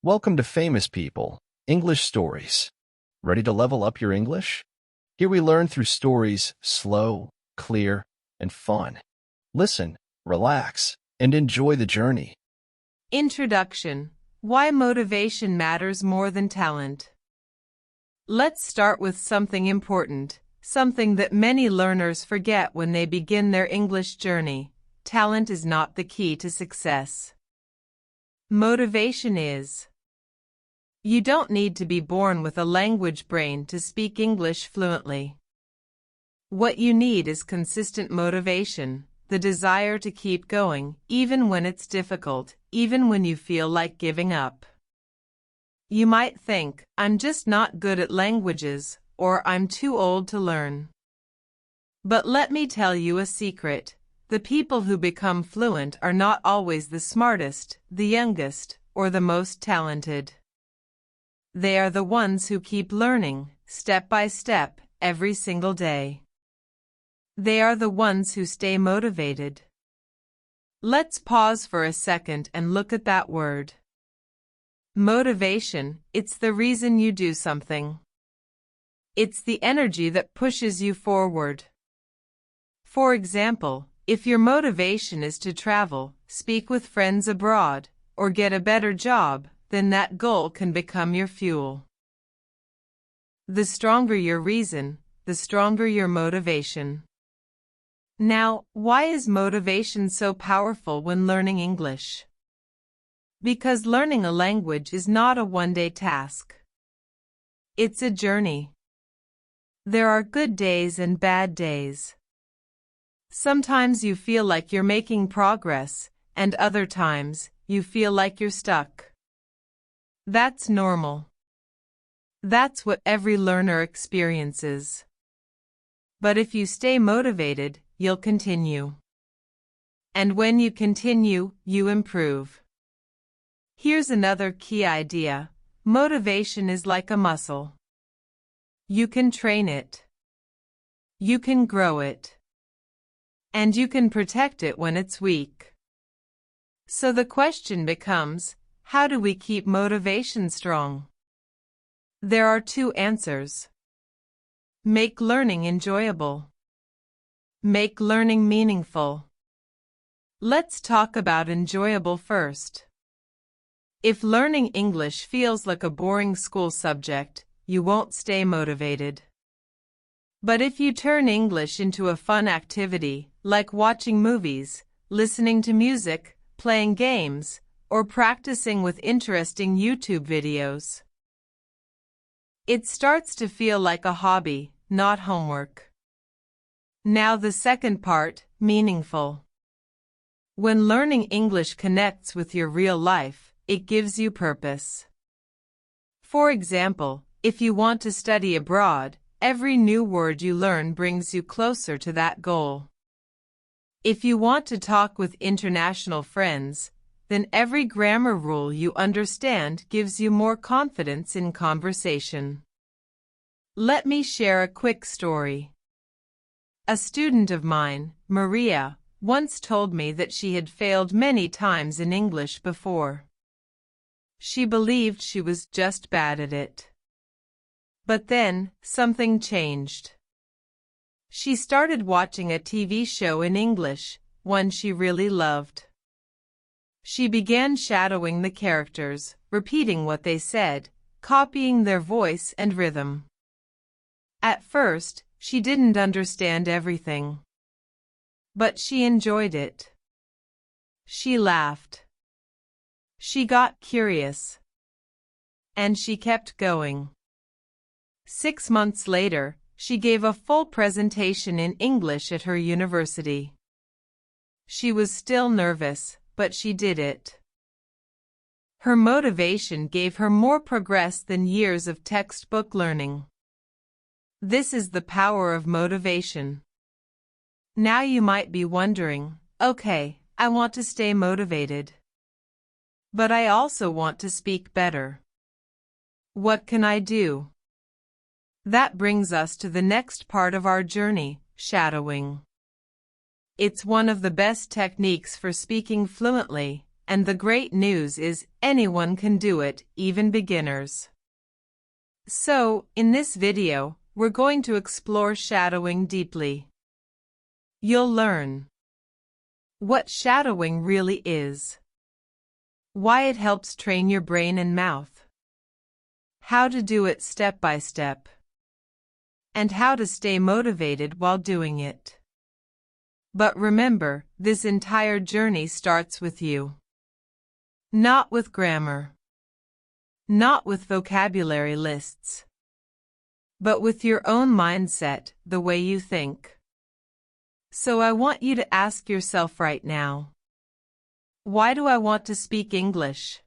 Welcome to Famous People, English Stories. Ready to level up your English? Here we learn through stories slow, clear, and fun. Listen, relax, and enjoy the journey. Introduction: Why motivation matters more than talent. Let's start with something important, something that many learners forget when they begin their English journey. Talent is not the key to success. Motivation is. You don't need to be born with a language brain to speak English fluently. What you need is consistent motivation, the desire to keep going, even when it's difficult, even when you feel like giving up. You might think, I'm just not good at languages, or I'm too old to learn. But let me tell you a secret. The people who become fluent are not always the smartest, the youngest, or the most talented. They are the ones who keep learning, step by step, every single day. They are the ones who stay motivated. Let's pause for a second and look at that word. Motivation, it's the reason you do something. It's the energy that pushes you forward. For example, if your motivation is to travel, speak with friends abroad, or get a better job, then that goal can become your fuel. The stronger your reason, the stronger your motivation. Now, why is motivation so powerful when learning English? Because learning a language is not a one-day task. It's a journey. There are good days and bad days. Sometimes you feel like you're making progress, and other times, you feel like you're stuck. That's normal. That's what every learner experiences. But if you stay motivated, you'll continue. And when you continue, you improve. Here's another key idea. Motivation is like a muscle. You can train it. You can grow it. And you can protect it when it's weak. So the question becomes, how do we keep motivation strong? There are two answers. Make learning enjoyable. Make learning meaningful. Let's talk about enjoyable first. If learning English feels like a boring school subject, you won't stay motivated. But if you turn English into a fun activity, like watching movies, listening to music, playing games, or practicing with interesting YouTube videos, it starts to feel like a hobby, not homework. Now the second part, meaningful. When learning English connects with your real life, it gives you purpose. For example, if you want to study abroad, every new word you learn brings you closer to that goal. If you want to talk with international friends, then every grammar rule you understand gives you more confidence in conversation. Let me share a quick story. A student of mine, Maria, once told me that she had failed many times in English before. She believed she was just bad at it. But then, something changed. She started watching a TV show in English, one she really loved. She began shadowing the characters, repeating what they said, copying their voice and rhythm. At first, she didn't understand everything. But she enjoyed it. She laughed. She got curious. And she kept going. 6 months later, she gave a full presentation in English at her university. She was still nervous, but she did it. Her motivation gave her more progress than years of textbook learning. This is the power of motivation. Now you might be wondering, okay, I want to stay motivated. But I also want to speak better. What can I do? That brings us to the next part of our journey, shadowing. It's one of the best techniques for speaking fluently, and the great news is anyone can do it, even beginners. So, in this video, we're going to explore shadowing deeply. You'll learn what shadowing really is, why it helps train your brain and mouth, how to do it step by step, and how to stay motivated while doing it. But remember, this entire journey starts with you. Not with grammar, not with vocabulary lists, but with your own mindset, the way you think. So I want you to ask yourself right now, why do I want to speak English?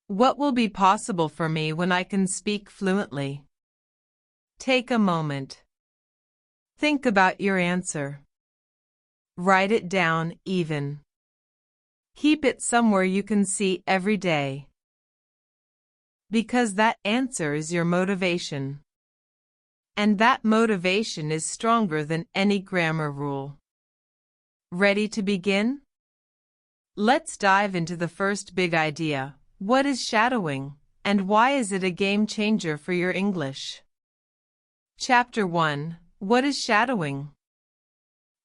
What will be possible for me when I can speak fluently? Take a moment. Think about your answer. Write it down even. Keep it somewhere you can see every day. Because that answer is your motivation. And that motivation is stronger than any grammar rule. Ready to begin? Let's dive into the first big idea. What is shadowing, and why is it a game changer for your English? Chapter 1. What is shadowing?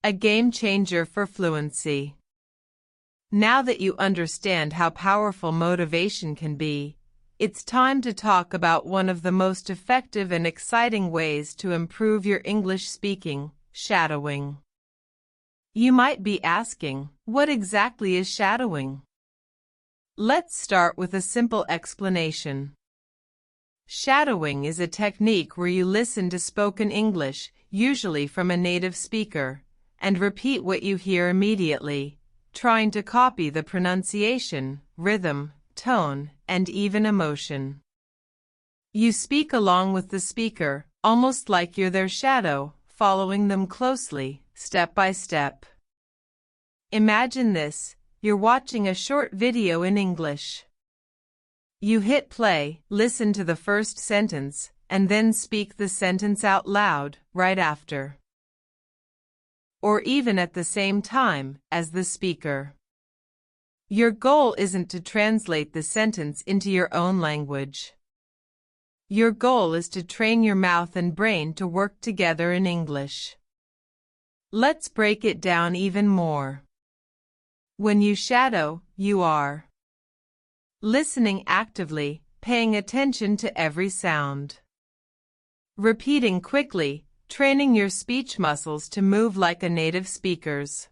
A game changer for fluency. Now that you understand how powerful motivation can be, it's time to talk about one of the most effective and exciting ways to improve your English speaking, shadowing. You might be asking, what exactly is shadowing? Let's start with a simple explanation. Shadowing is a technique where you listen to spoken English, usually from a native speaker, and repeat what you hear immediately, trying to copy the pronunciation, rhythm, tone, and even emotion. You speak along with the speaker, almost like you're their shadow, following them closely, step by step. Imagine this, you're watching a short video in English. You hit play, listen to the first sentence, and then speak the sentence out loud, right after. Or even at the same time as the speaker. Your goal isn't to translate the sentence into your own language. Your goal is to train your mouth and brain to work together in English. Let's break it down even more. When you shadow, you are listening actively, paying attention to every sound. Repeating quickly, training your speech muscles to move like a native speaker's.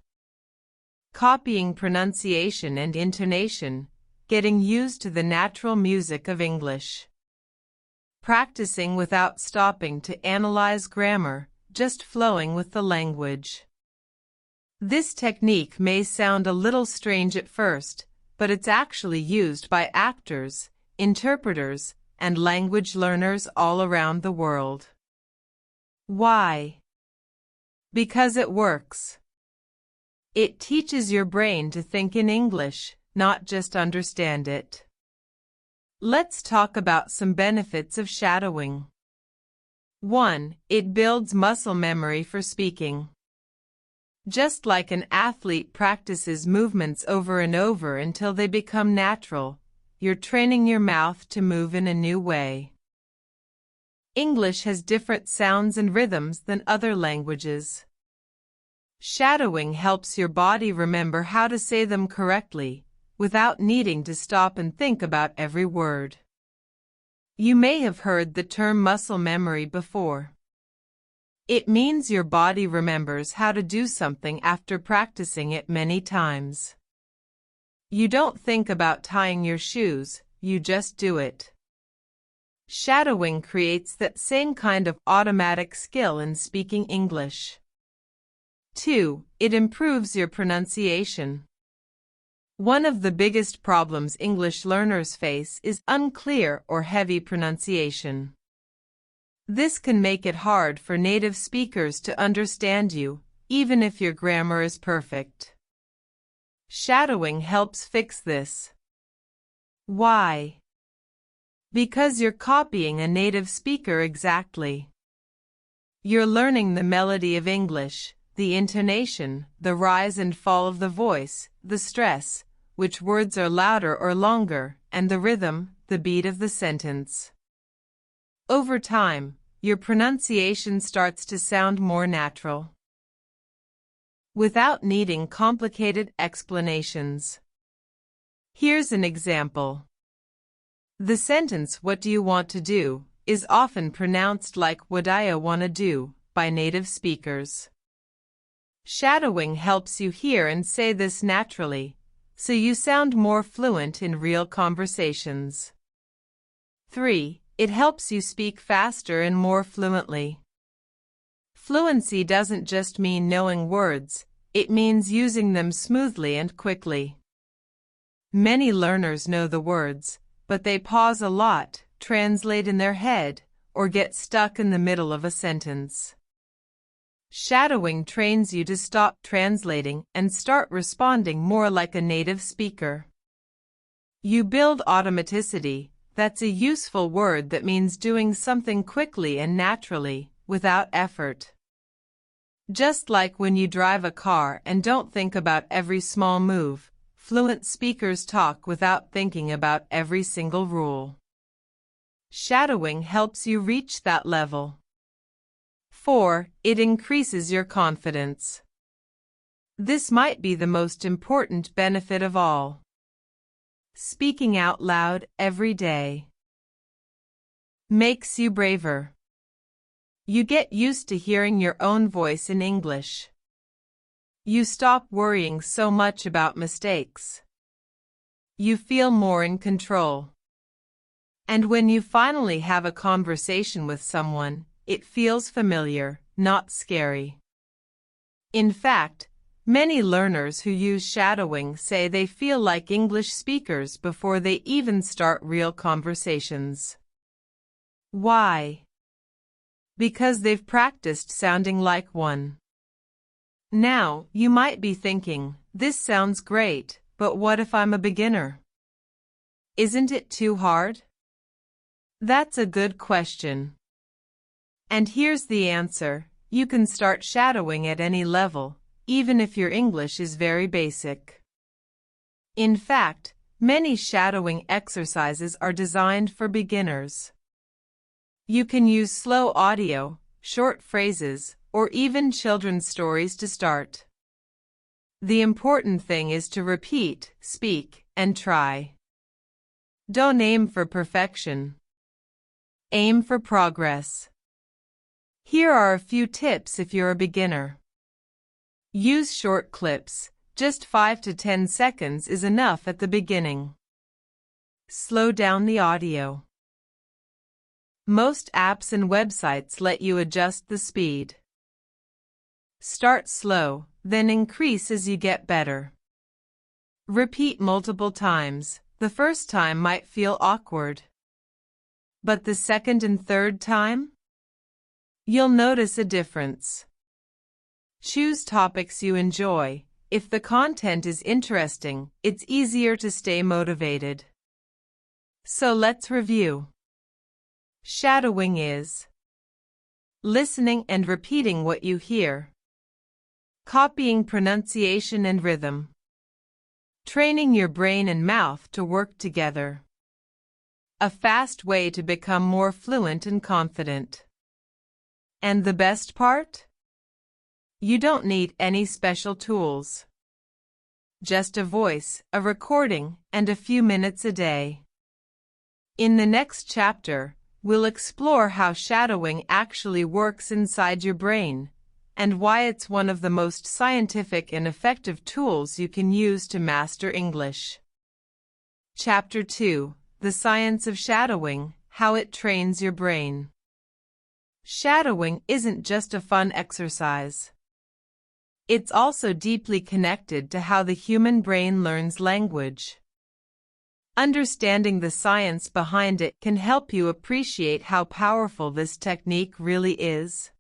Copying pronunciation and intonation, getting used to the natural music of English. Practicing without stopping to analyze grammar, just flowing with the language. This technique may sound a little strange at first, but it's actually used by actors, interpreters, and language learners all around the world. Why? Because it works. It teaches your brain to think in English, not just understand it. Let's talk about some benefits of shadowing. 1. It builds muscle memory for speaking. Just like an athlete practices movements over and over until they become natural, you're training your mouth to move in a new way. English has different sounds and rhythms than other languages. Shadowing helps your body remember how to say them correctly, without needing to stop and think about every word. You may have heard the term muscle memory before. It means your body remembers how to do something after practicing it many times. You don't think about tying your shoes, you just do it. Shadowing creates that same kind of automatic skill in speaking English. 2. It improves your pronunciation. One of the biggest problems English learners face is unclear or heavy pronunciation. This can make it hard for native speakers to understand you, even if your grammar is perfect. Shadowing helps fix this. Why? Because you're copying a native speaker exactly. You're learning the melody of English, the intonation, the rise and fall of the voice, the stress, which words are louder or longer, and the rhythm, the beat of the sentence. Over time, your pronunciation starts to sound more natural, without needing complicated explanations. Here's an example. The sentence "What do you want to do?" is often pronounced like "What I wanna do" by native speakers. Shadowing helps you hear and say this naturally, so you sound more fluent in real conversations. 3. It helps you speak faster and more fluently. Fluency doesn't just mean knowing words, it means using them smoothly and quickly. Many learners know the words, but they pause a lot, translate in their head, or get stuck in the middle of a sentence. Shadowing trains you to stop translating and start responding more like a native speaker. You build automaticity. That's a useful word that means doing something quickly and naturally, without effort. Just like when you drive a car and don't think about every small move, fluent speakers talk without thinking about every single rule. Shadowing helps you reach that level. 4. It increases your confidence. This might be the most important benefit of all. Speaking out loud every day makes you braver. You get used to hearing your own voice in English. You stop worrying so much about mistakes. You feel more in control. And when you finally have a conversation with someone, it feels familiar, not scary. In fact, many learners who use shadowing say they feel like English speakers before they even start real conversations. Why? Because they've practiced sounding like one. Now, you might be thinking, this sounds great, but what if I'm a beginner? Isn't it too hard? That's a good question. And here's the answer. You can start shadowing at any level, even if your English is very basic. In fact, many shadowing exercises are designed for beginners. You can use slow audio, short phrases, or even children's stories to start. The important thing is to repeat, speak, and try. Don't aim for perfection. Aim for progress. Here are a few tips if you're a beginner. Use short clips. Just 5 to 10 seconds is enough at the beginning. Slow down the audio. Most apps and websites let you adjust the speed. Start slow, then increase as you get better. Repeat multiple times. The first time might feel awkward. But the second and third time? You'll notice a difference. Choose topics you enjoy. If the content is interesting, it's easier to stay motivated. So let's review. Shadowing is listening and repeating what you hear, copying pronunciation and rhythm, training your brain and mouth to work together, a fast way to become more fluent and confident. And the best part? You don't need any special tools. Just a voice, a recording, and a few minutes a day. In the next chapter, we'll explore how shadowing actually works inside your brain, and why it's one of the most scientific and effective tools you can use to master English. Chapter 2: The Science of Shadowing, How It Trains Your Brain. Shadowing isn't just a fun exercise. It's also deeply connected to how the human brain learns language. Understanding the science behind it can help you appreciate how powerful this technique really is,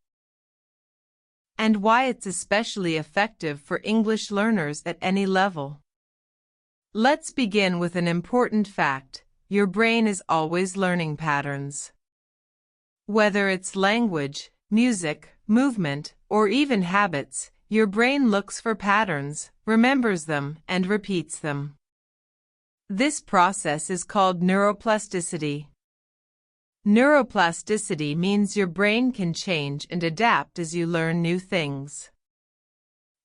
and why it's especially effective for English learners at any level. Let's begin with an important fact. Your brain is always learning patterns. Whether it's language, music, movement, or even habits, your brain looks for patterns, remembers them, and repeats them. This process is called neuroplasticity. Neuroplasticity means your brain can change and adapt as you learn new things.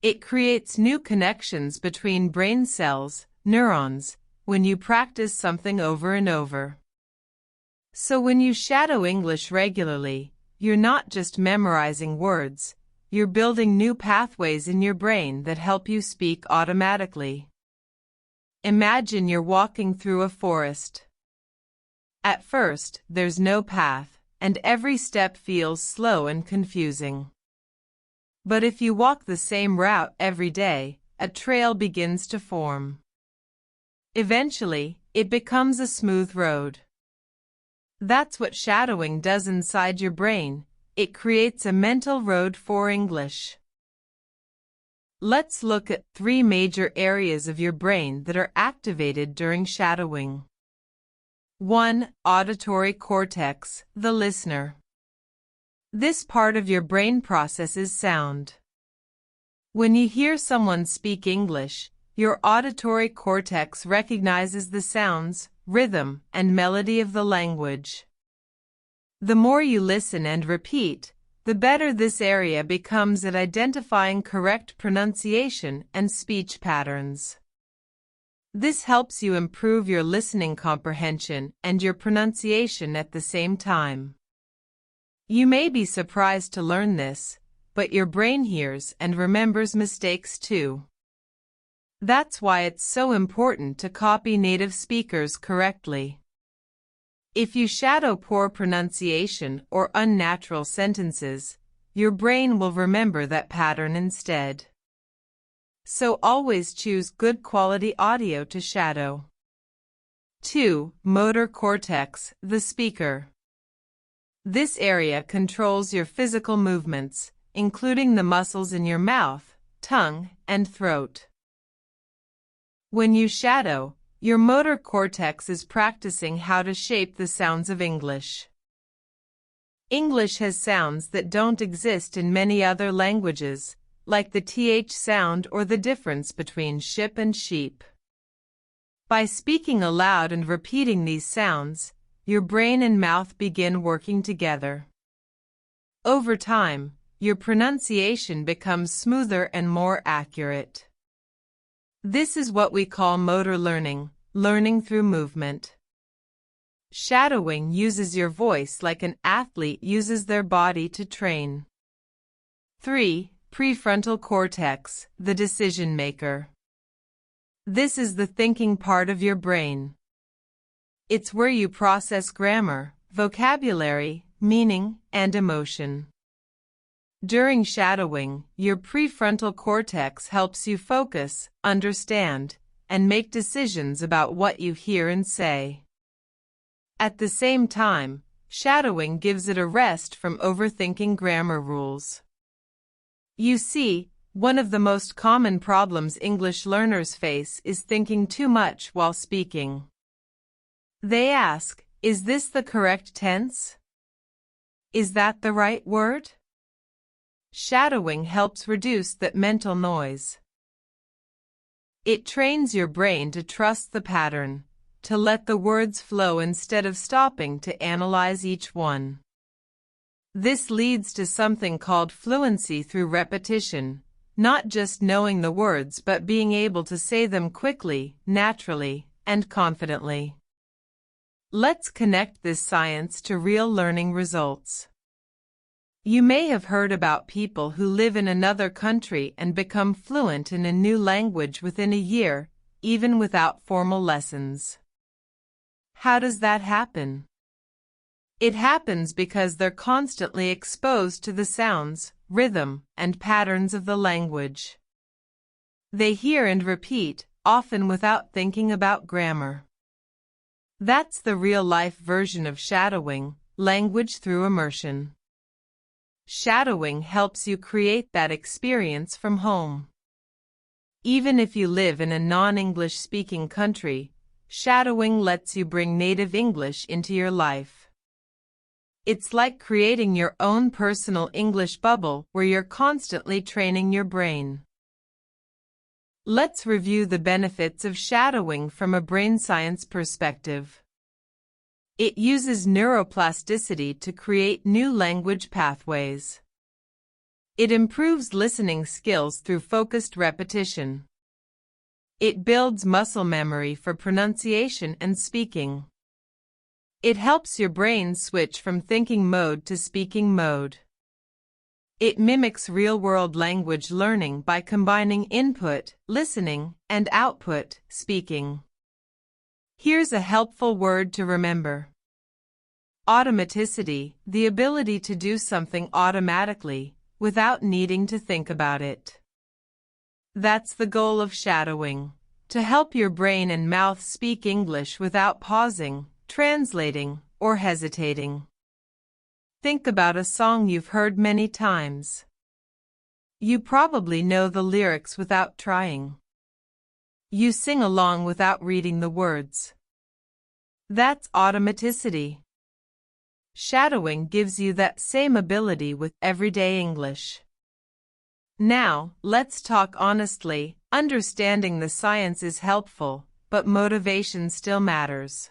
It creates new connections between brain cells, neurons, when you practice something over and over. So when you shadow English regularly, you're not just memorizing words, you're building new pathways in your brain that help you speak automatically. Imagine you're walking through a forest. At first, there's no path, and every step feels slow and confusing. But if you walk the same route every day, a trail begins to form. Eventually, it becomes a smooth road. That's what shadowing does inside your brain. It creates a mental road for English. Let's look at 3 major areas of your brain that are activated during shadowing. 1. Auditory cortex, the listener. This part of your brain processes sound. When you hear someone speak English, your auditory cortex recognizes the sounds, rhythm, and melody of the language. The more you listen and repeat, the better this area becomes at identifying correct pronunciation and speech patterns. This helps you improve your listening comprehension and your pronunciation at the same time. You may be surprised to learn this, but your brain hears and remembers mistakes too. That's why it's so important to copy native speakers correctly. If you shadow poor pronunciation or unnatural sentences, your brain will remember that pattern instead. So always choose good quality audio to shadow. 2. Motor cortex, the speaker. This area controls your physical movements, including the muscles in your mouth, tongue, and throat. When you shadow, your motor cortex is practicing how to shape the sounds of English. English has sounds that don't exist in many other languages, like the th sound or the difference between ship and sheep. By speaking aloud and repeating these sounds, your brain and mouth begin working together. Over time, your pronunciation becomes smoother and more accurate. This is what we call motor learning, learning through movement. Shadowing uses your voice like an athlete uses their body to train. 3. Prefrontal cortex, the decision maker. This is the thinking part of your brain. It's where you process grammar, vocabulary, meaning, and emotion. During shadowing, your prefrontal cortex helps you focus, understand, and make decisions about what you hear and say. At the same time, shadowing gives it a rest from overthinking grammar rules. You see, one of the most common problems English learners face is thinking too much while speaking. They ask, is this the correct tense? Is that the right word? Shadowing helps reduce that mental noise. It trains your brain to trust the pattern, to let the words flow instead of stopping to analyze each one. This leads to something called fluency through repetition, not just knowing the words but being able to say them quickly, naturally, and confidently. Let's connect this science to real learning results. You may have heard about people who live in another country and become fluent in a new language within a year, even without formal lessons. How does that happen? It happens because they're constantly exposed to the sounds, rhythm, and patterns of the language. They hear and repeat, often without thinking about grammar. That's the real-life version of shadowing, language through immersion. Shadowing helps you create that experience from home. Even if you live in a non-English speaking country, shadowing lets you bring native English into your life. It's like creating your own personal English bubble where you're constantly training your brain. Let's review the benefits of shadowing from a brain science perspective. It uses neuroplasticity to create new language pathways. It improves listening skills through focused repetition. It builds muscle memory for pronunciation and speaking. It helps your brain switch from thinking mode to speaking mode. It mimics real-world language learning by combining input, listening, and output, speaking. Here's a helpful word to remember. Automaticity, the ability to do something automatically, without needing to think about it. That's the goal of shadowing, to help your brain and mouth speak English without pausing, translating, or hesitating. Think about a song you've heard many times. You probably know the lyrics without trying. You sing along without reading the words. That's automaticity. Shadowing gives you that same ability with everyday English. Now, let's talk honestly. Understanding the science is helpful, but motivation still matters.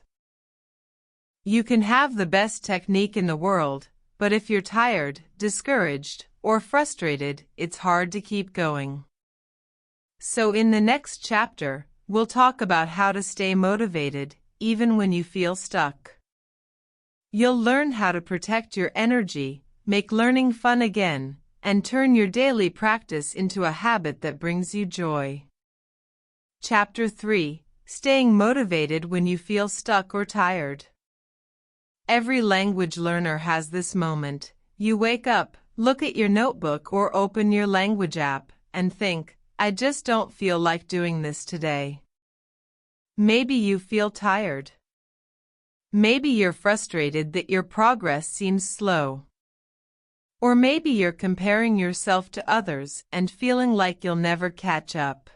You can have the best technique in the world, but if you're tired, discouraged, or frustrated, it's hard to keep going. So in the next chapter, we'll talk about how to stay motivated, even when you feel stuck. You'll learn how to protect your energy, make learning fun again, and turn your daily practice into a habit that brings you joy. Chapter 3: Staying motivated when you feel stuck or tired. Every language learner has this moment. You wake up, look at your notebook or open your language app, and think, I just don't feel like doing this today. Maybe you feel tired. Maybe you're frustrated that your progress seems slow. Or maybe you're comparing yourself to others and feeling like you'll never catch up.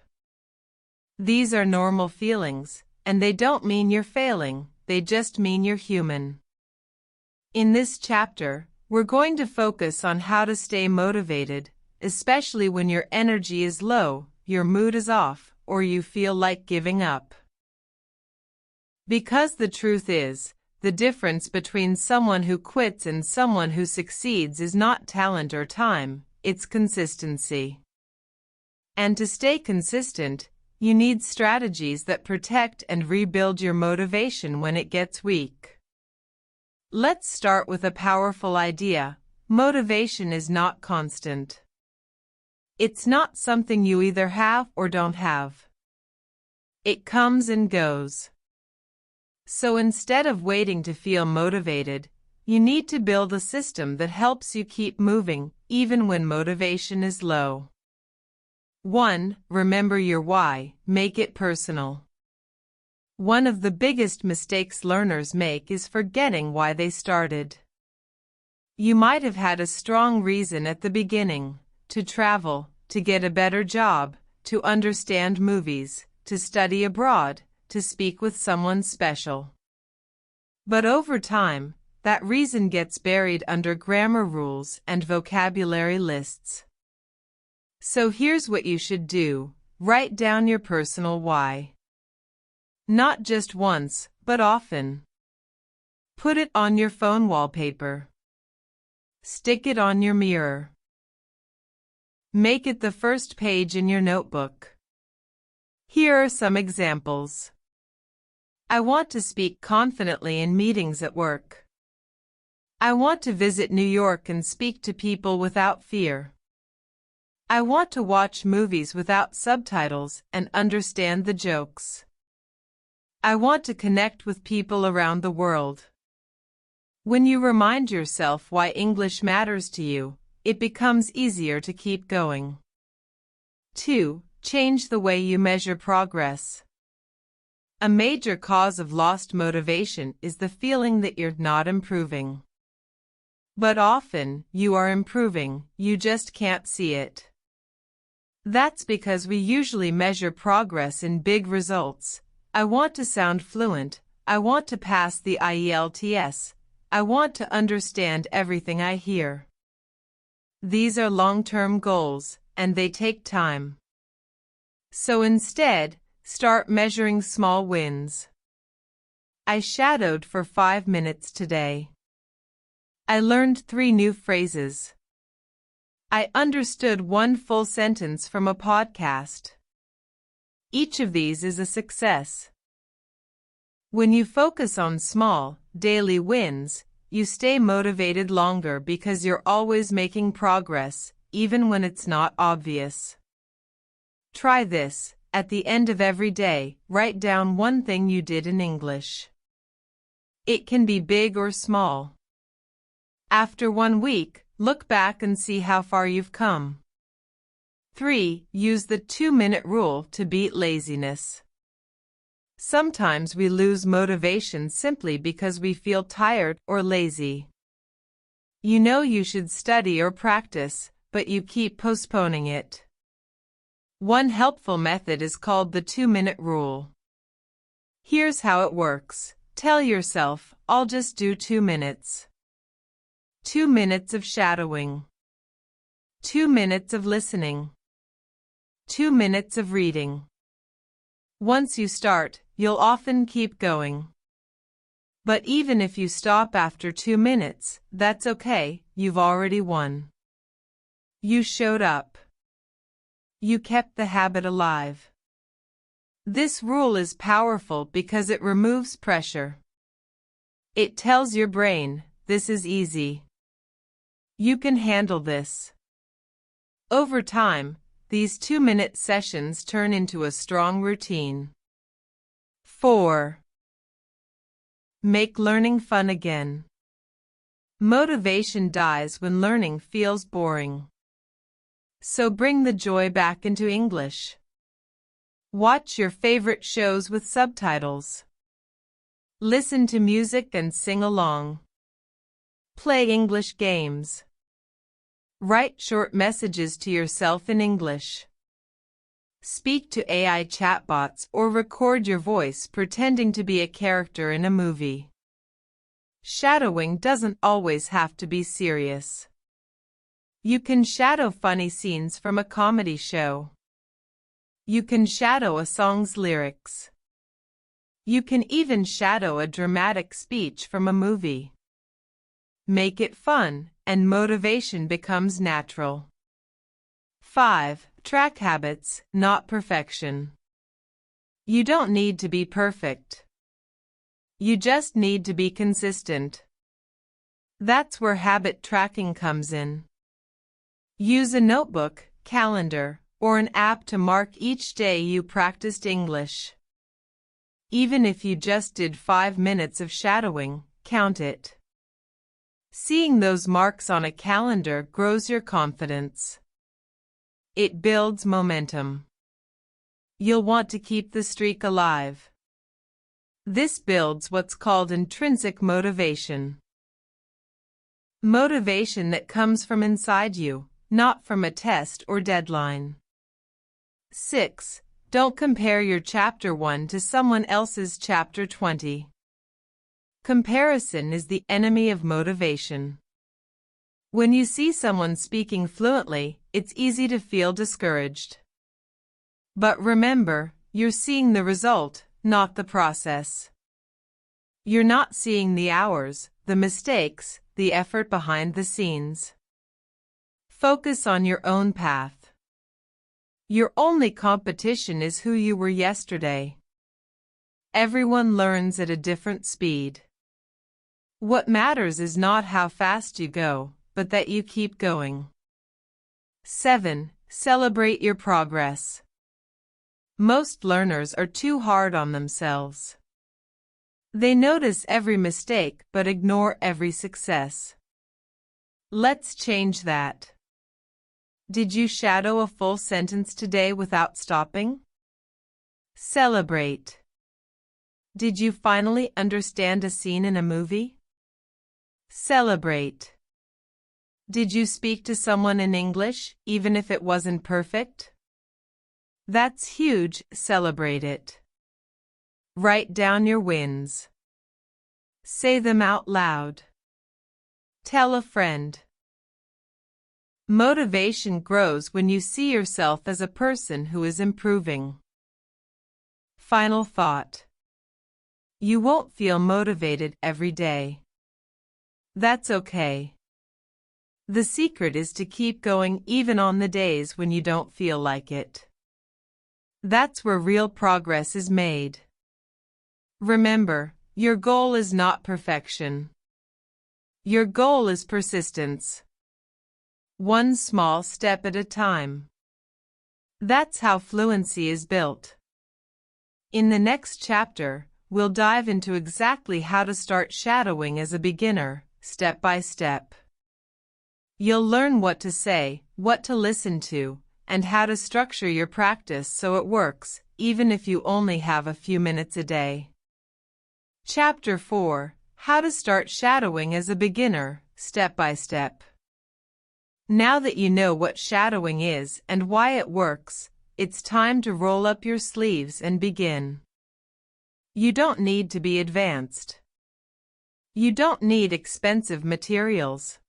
These are normal feelings, and they don't mean you're failing, they just mean you're human. In this chapter, we're going to focus on how to stay motivated, especially when your energy is low, your mood is off, or you feel like giving up. Because the truth is, the difference between someone who quits and someone who succeeds is not talent or time, it's consistency. And to stay consistent, you need strategies that protect and rebuild your motivation when it gets weak. Let's start with a powerful idea. Motivation is not constant. It's not something you either have or don't have. It comes and goes. So instead of waiting to feel motivated, you need to build a system that helps you keep moving, even when motivation is low. 1. Remember your why. Make it personal. One of the biggest mistakes learners make is forgetting why they started. You might have had a strong reason at the beginning: to travel, to get a better job, to understand movies, to study abroad, to speak with someone special. But over time, that reason gets buried under grammar rules and vocabulary lists. So here's what you should do: write down your personal why. Not just once, but often. Put it on your phone wallpaper. Stick it on your mirror. Make it the first page in your notebook. Here are some examples. I want to speak confidently in meetings at work. I want to visit New York and speak to people without fear. I want to watch movies without subtitles and understand the jokes. I want to connect with people around the world. When you remind yourself why English matters to you, it becomes easier to keep going. 2. Change the way you measure progress. A major cause of lost motivation is the feeling that you're not improving. But often, you are improving, you just can't see it. That's because we usually measure progress in big results. I want to sound fluent. I want to pass the IELTS. I want to understand everything I hear. These are long-term goals, and they take time. So instead, start measuring small wins. I shadowed for 5 minutes today. I learned 3 new phrases. I understood 1 full sentence from a podcast. Each of these is a success. When you focus on small, daily wins, you stay motivated longer because you're always making progress, even when it's not obvious. Try this. At the end of every day, write down 1 thing you did in English. It can be big or small. After 1 week, look back and see how far you've come. 3. Use the 2-minute rule to beat laziness. Sometimes we lose motivation simply because we feel tired or lazy. You know you should study or practice, but you keep postponing it. One helpful method is called the 2-minute rule. Here's how it works. Tell yourself, I'll just do 2 minutes. 2 minutes of shadowing. 2 minutes of listening. 2 minutes of reading. Once you start, you'll often keep going. But even if you stop after 2 minutes, that's okay, you've already won. You showed up. You kept the habit alive. This rule is powerful because it removes pressure. It tells your brain, this is easy. You can handle this. Over time, these 2-minute sessions turn into a strong routine. 4. Make learning fun again. Motivation dies when learning feels boring. So bring the joy back into English. Watch your favorite shows with subtitles. Listen to music and sing along. Play English games. Write short messages to yourself in English. Speak to AI chatbots or record your voice pretending to be a character in a movie. Shadowing doesn't always have to be serious. You can shadow funny scenes from a comedy show. You can shadow a song's lyrics. You can even shadow a dramatic speech from a movie. Make it fun, and motivation becomes natural. 5. Track habits, not perfection. You don't need to be perfect. You just need to be consistent. That's where habit tracking comes in. Use a notebook, calendar, or an app to mark each day you practiced English. Even if you just did 5 minutes of shadowing, count it. Seeing those marks on a calendar grows your confidence. It builds momentum. You'll want to keep the streak alive. This builds what's called intrinsic motivation. Motivation that comes from inside you, not from a test or deadline. 6. Don't compare your Chapter 1 to someone else's Chapter 20. Comparison is the enemy of motivation. When you see someone speaking fluently, it's easy to feel discouraged. But remember, you're seeing the result, not the process. You're not seeing the hours, the mistakes, the effort behind the scenes. Focus on your own path. Your only competition is who you were yesterday. Everyone learns at a different speed. What matters is not how fast you go, but that you keep going. 7. Celebrate your progress. Most learners are too hard on themselves. They notice every mistake but ignore every success. Let's change that. Did you shadow a full sentence today without stopping? Celebrate. Did you finally understand a scene in a movie? Celebrate. Did you speak to someone in English, even if it wasn't perfect? That's huge, celebrate it. Write down your wins. Say them out loud. Tell a friend. Motivation grows when you see yourself as a person who is improving. Final thought. You won't feel motivated every day. That's okay. The secret is to keep going even on the days when you don't feel like it. That's where real progress is made. Remember, your goal is not perfection. Your goal is persistence. One small step at a time. That's how fluency is built. In the next chapter, we'll dive into exactly how to start shadowing as a beginner, step by step. You'll learn what to say, what to listen to, and how to structure your practice so it works, even if you only have a few minutes a day. Chapter 4: How to Start Shadowing as a Beginner, Step by Step. Now that you know what shadowing is and why it works, it's time to roll up your sleeves and begin. You don't need to be advanced. You don't need expensive materials.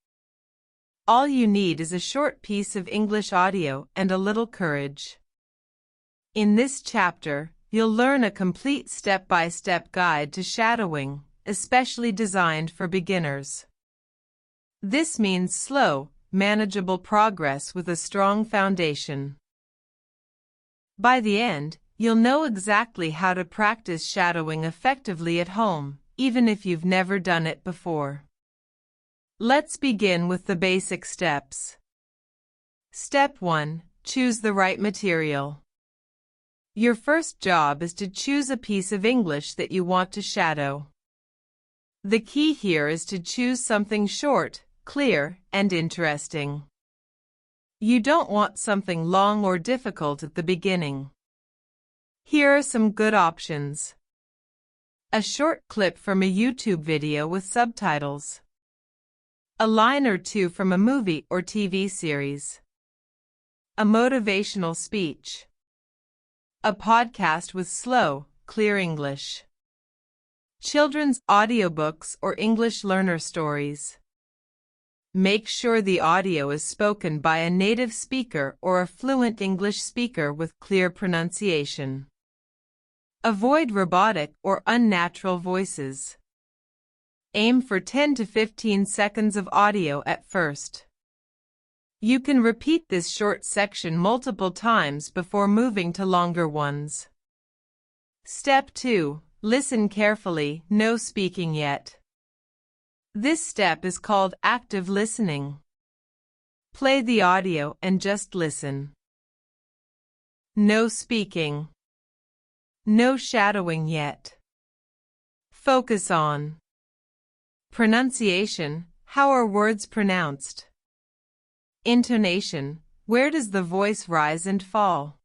All you need is a short piece of English audio and a little courage. In this chapter, you'll learn a complete step-by-step guide to shadowing, especially designed for beginners. This means slow, manageable progress with a strong foundation. By the end, you'll know exactly how to practice shadowing effectively at home, even if you've never done it before. Let's begin with the basic steps. Step 1: Choose the right material. Your first job is to choose a piece of English that you want to shadow. The key here is to choose something short, clear, and interesting. You don't want something long or difficult at the beginning. Here are some good options. A short clip from a YouTube video with subtitles. A line or two from a movie or TV series. A motivational speech. A podcast with slow, clear English. Children's audiobooks or English learner stories. Make sure the audio is spoken by a native speaker or a fluent English speaker with clear pronunciation. Avoid robotic or unnatural voices. Aim for 10 to 15 seconds of audio at first. You can repeat this short section multiple times before moving to longer ones. Step 2: Listen carefully, no speaking yet. This step is called active listening. Play the audio and just listen. No speaking. No shadowing yet. Focus on pronunciation, how are words pronounced? Intonation, where does the voice rise and fall?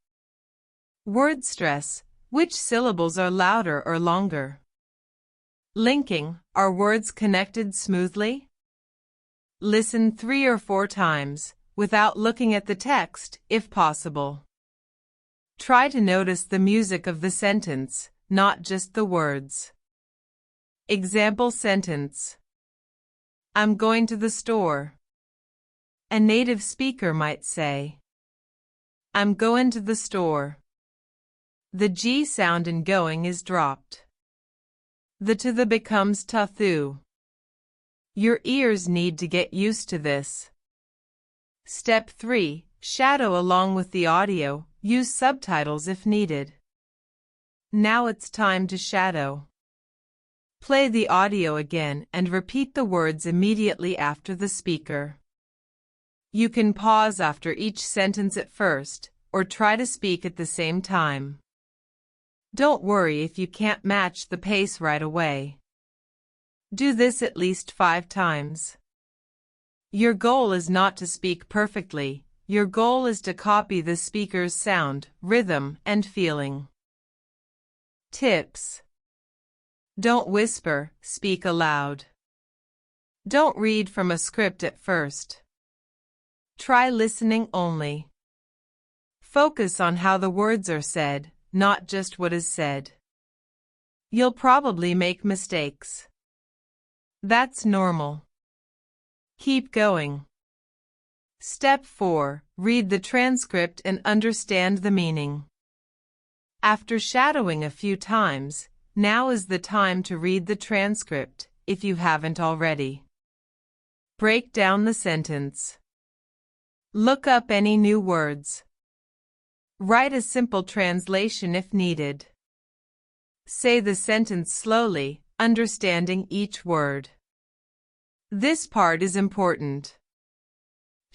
Word stress, which syllables are louder or longer? Linking, are words connected smoothly? Listen 3 or 4 times, without looking at the text, if possible. Try to notice the music of the sentence, not just the words. Example sentence. I'm going to the store. A native speaker might say, I'm going to the store. The G sound in going is dropped. The to the becomes tathu. Your ears need to get used to this. Step 3: Shadow along with the audio, use subtitles if needed. Now it's time to shadow. Play the audio again and repeat the words immediately after the speaker. You can pause after each sentence at first, or try to speak at the same time. Don't worry if you can't match the pace right away. Do this at least 5 times. Your goal is not to speak perfectly, your goal is to copy the speaker's sound, rhythm, and feeling. Tips: Don't whisper, speak aloud. Don't read from a script at first. Try listening only. Focus on how the words are said, not just what is said. You'll probably make mistakes. That's normal. Keep going. Step 4. Read the transcript and understand the meaning. After shadowing a few times, now is the time to read the transcript, if you haven't already. Break down the sentence. Look up any new words. Write a simple translation if needed. Say the sentence slowly, understanding each word. This part is important.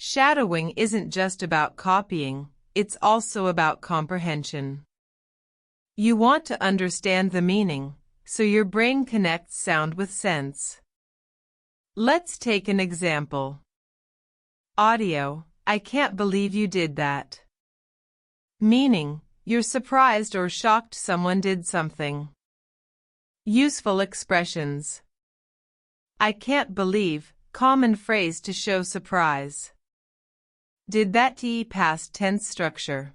Shadowing isn't just about copying, it's also about comprehension. You want to understand the meaning, so your brain connects sound with sense. Let's take an example. Audio: I can't believe you did that. Meaning: you're surprised or shocked someone did something. Useful expressions: I can't believe, common phrase to show surprise. Did that past tense structure.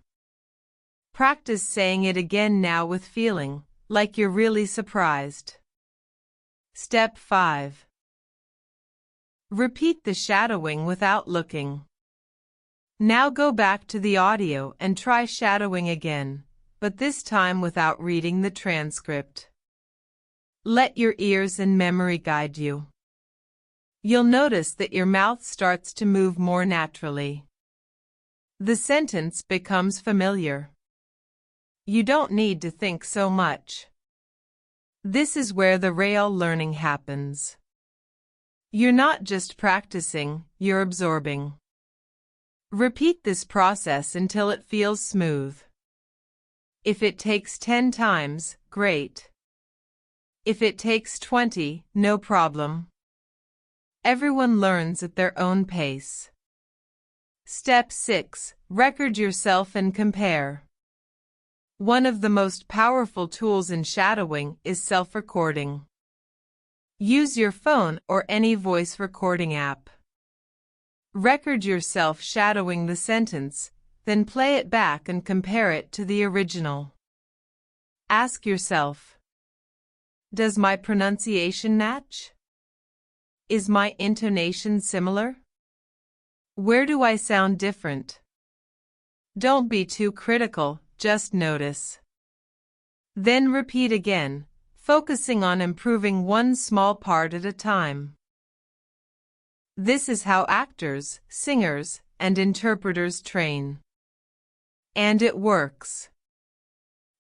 Practice saying it again now with feeling, like you're really surprised. Step 5. Repeat the shadowing without looking. Now go back to the audio and try shadowing again, but this time without reading the transcript. Let your ears and memory guide you. You'll notice that your mouth starts to move more naturally. The sentence becomes familiar. You don't need to think so much. This is where the real learning happens. You're not just practicing, you're absorbing. Repeat this process until it feels smooth. If it takes 10 times, great. If it takes 20, no problem. Everyone learns at their own pace. Step 6. Record yourself and compare. One of the most powerful tools in shadowing is self-recording. Use your phone or any voice recording app. Record yourself shadowing the sentence, then play it back and compare it to the original. Ask yourself, does my pronunciation match? Is my intonation similar? Where do I sound different? Don't be too critical, just notice. Then repeat again, focusing on improving one small part at a time. This is how actors, singers, and interpreters train. And it works.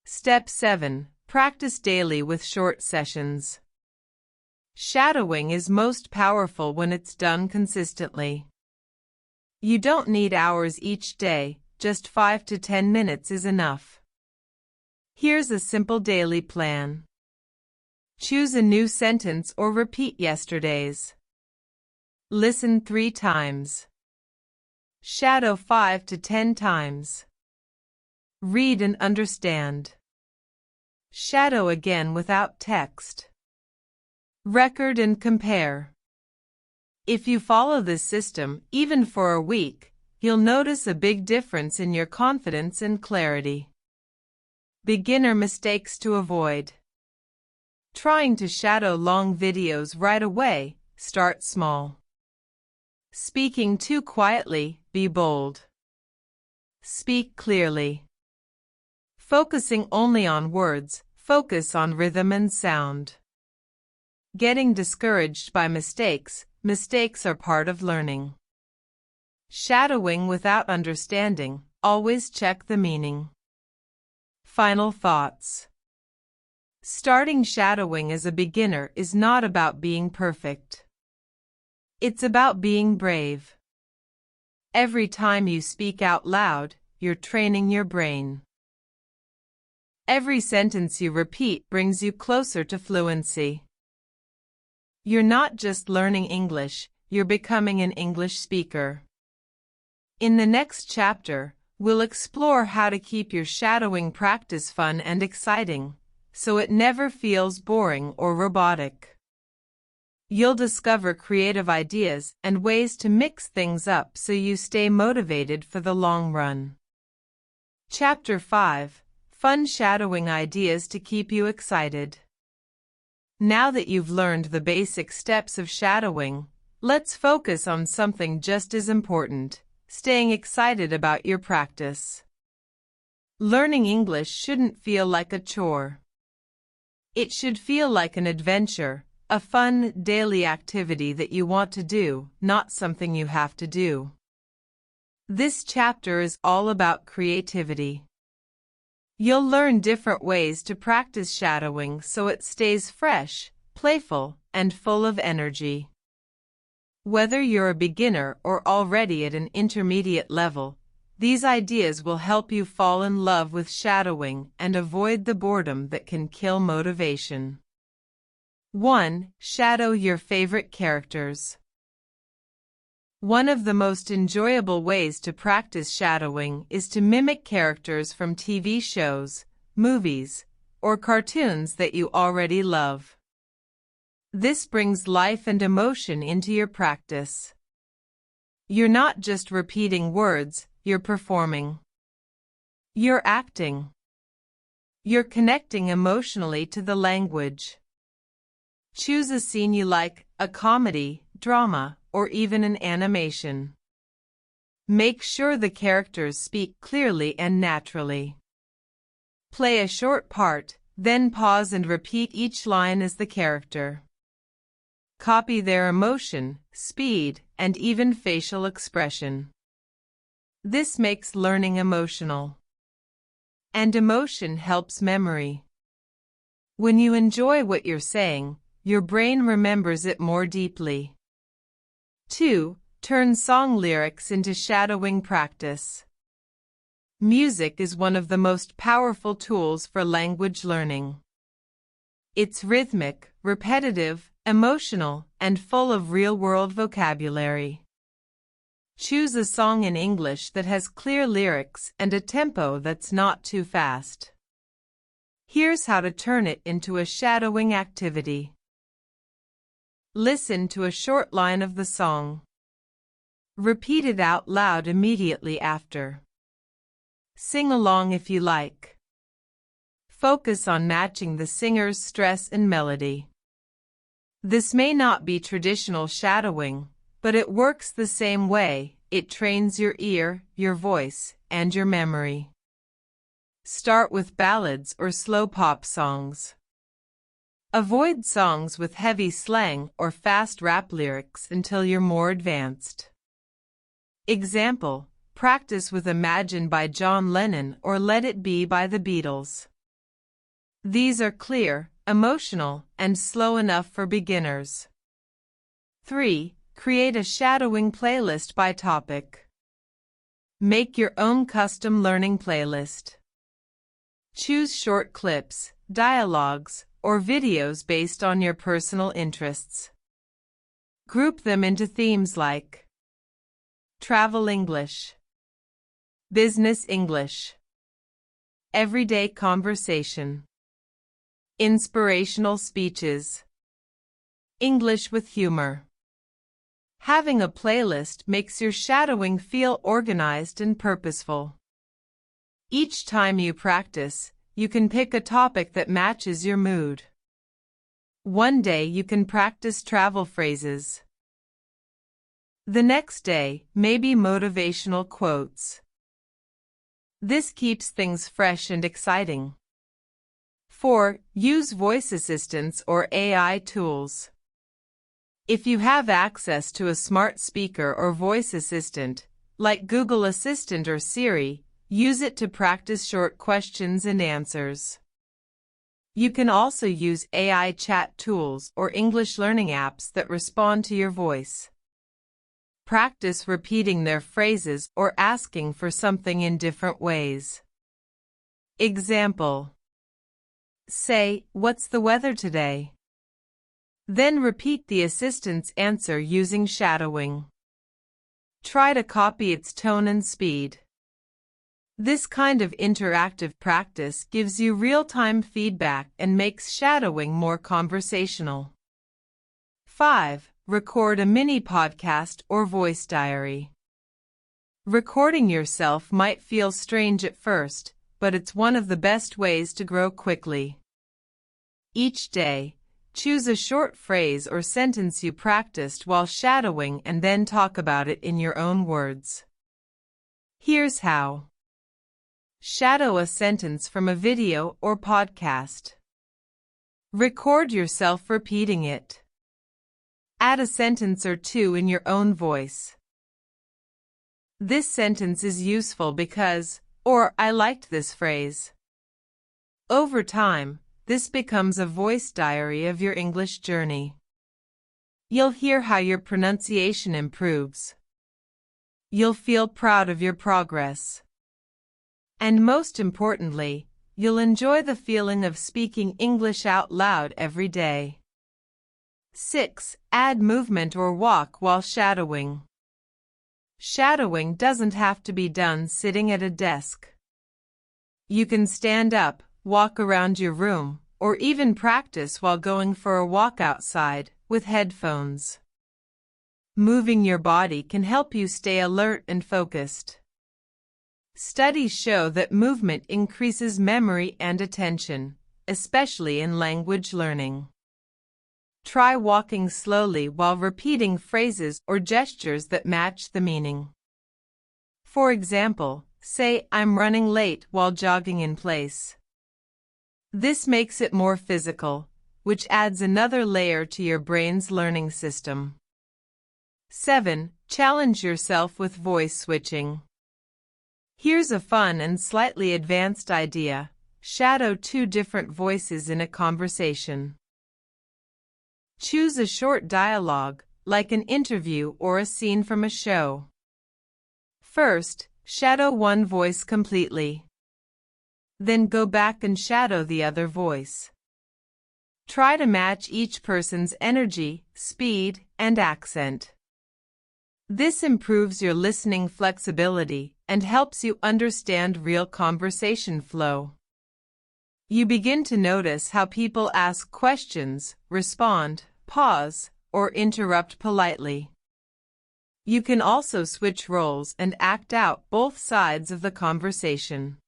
Step 7. Practice daily with short sessions. Shadowing is most powerful when it's done consistently. You don't need hours each day, just 5 to 10 minutes is enough. Here's a simple daily plan. Choose a new sentence or repeat yesterday's. Listen 3 times. Shadow 5 to 10 times. Read and understand. Shadow again without text. Record and compare. If you follow this system, even for a week, you'll notice a big difference in your confidence and clarity. Beginner mistakes to avoid. Trying to shadow long videos right away, start small. Speaking too quietly, be bold. Speak clearly. Focusing only on words, focus on rhythm and sound. Getting discouraged by mistakes, mistakes are part of learning. Shadowing without understanding, always check the meaning. Final thoughts. Starting shadowing as a beginner is not about being perfect. It's about being brave. Every time you speak out loud, you're training your brain. Every sentence you repeat brings you closer to fluency. You're not just learning English, you're becoming an English speaker. In the next chapter, we'll explore how to keep your shadowing practice fun and exciting, so it never feels boring or robotic. You'll discover creative ideas and ways to mix things up so you stay motivated for the long run. Chapter 5. Fun shadowing ideas to keep you excited. Now that you've learned the basic steps of shadowing, let's focus on something just as important: staying excited about your practice. Learning English shouldn't feel like a chore. It should feel like an adventure, a fun, daily activity that you want to do, not something you have to do. This chapter is all about creativity. You'll learn different ways to practice shadowing so it stays fresh, playful, and full of energy. Whether you're a beginner or already at an intermediate level, these ideas will help you fall in love with shadowing and avoid the boredom that can kill motivation. 1. Shadow your favorite characters. One of the most enjoyable ways to practice shadowing is to mimic characters from TV shows, movies, or cartoons that you already love. This brings life and emotion into your practice. You're not just repeating words, you're performing. You're acting. You're connecting emotionally to the language. Choose a scene you like, a comedy, drama, or even an animation. Make sure the characters speak clearly and naturally. Play a short part, then pause and repeat each line as the character. Copy their emotion, speed, and even facial expression. This makes learning emotional. And emotion helps memory. When you enjoy what you're saying, your brain remembers it more deeply. 2. Turn song lyrics into shadowing practice. Music is one of the most powerful tools for language learning. It's rhythmic, repetitive, emotional, and full of real-world vocabulary. Choose a song in English that has clear lyrics and a tempo that's not too fast. Here's how to turn it into a shadowing activity. Listen to a short line of the song. Repeat it out loud immediately after. Sing along if you like. Focus on matching the singer's stress and melody. This may not be traditional shadowing, but it works the same way. It trains your ear, your voice, and your memory. Start with ballads or slow pop songs. Avoid songs with heavy slang or fast rap lyrics until you're more advanced. Example: practice with Imagine by John Lennon or Let It Be by the Beatles. These are clear, emotional, and slow enough for beginners. 3. Create a shadowing playlist by topic. Make your own custom learning playlist. Choose short clips, dialogues, or videos based on your personal interests. Group them into themes like Travel English, Business English, Everyday Conversation, Inspirational Speeches, English with Humor. Having a playlist makes your shadowing feel organized and purposeful. Each time you practice, you can pick a topic that matches your mood. One day you can practice travel phrases. The next day, maybe motivational quotes. This keeps things fresh and exciting. 4. Use voice assistants or AI tools. If you have access to a smart speaker or voice assistant, like Google Assistant or Siri, use it to practice short questions and answers. You can also use AI chat tools or English learning apps that respond to your voice. Practice repeating their phrases or asking for something in different ways. Example: say, "What's the weather today?" Then repeat the assistant's answer using shadowing. Try to copy its tone and speed. This kind of interactive practice gives you real-time feedback and makes shadowing more conversational. 5. Record a mini podcast or voice diary. Recording yourself might feel strange at first, but it's one of the best ways to grow quickly. Each day, choose a short phrase or sentence you practiced while shadowing and then talk about it in your own words. Here's how. Shadow a sentence from a video or podcast. Record yourself repeating it. Add a sentence or two in your own voice. This sentence is useful because, or I liked this phrase. Over time, this becomes a voice diary of your English journey. You'll hear how your pronunciation improves. You'll feel proud of your progress. And most importantly, you'll enjoy the feeling of speaking English out loud every day. 6. Add movement or walk while shadowing. Shadowing doesn't have to be done sitting at a desk. You can stand up, walk around your room, or even practice while going for a walk outside with headphones. Moving your body can help you stay alert and focused. Studies show that movement increases memory and attention, especially in language learning. Try walking slowly while repeating phrases or gestures that match the meaning. For example, say, "I'm running late" while jogging in place. This makes it more physical, which adds another layer to your brain's learning system. 7. Challenge yourself with voice switching. Here's a fun and slightly advanced idea. Shadow 2 different voices in a conversation. Choose a short dialogue, like an interview or a scene from a show. First, shadow one voice completely. Then go back and shadow the other voice. Try to match each person's energy, speed, and accent. This improves your listening flexibility and helps you understand real conversation flow. You begin to notice how people ask questions, respond, pause, or interrupt politely. You can also switch roles and act out both sides of the conversation.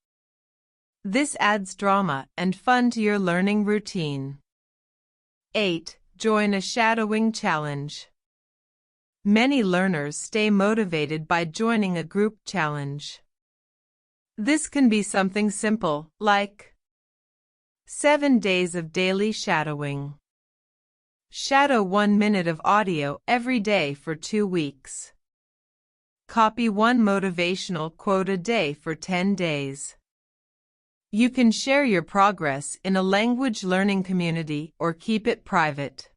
This adds drama and fun to your learning routine. 8. Join a shadowing challenge. Many learners stay motivated by joining a group challenge. This can be something simple, like 7 days of daily shadowing. Shadow 1 minute of audio every day for 2 weeks. Copy 1 motivational quote a day for 10 days. You can share your progress in a language learning community or keep it private.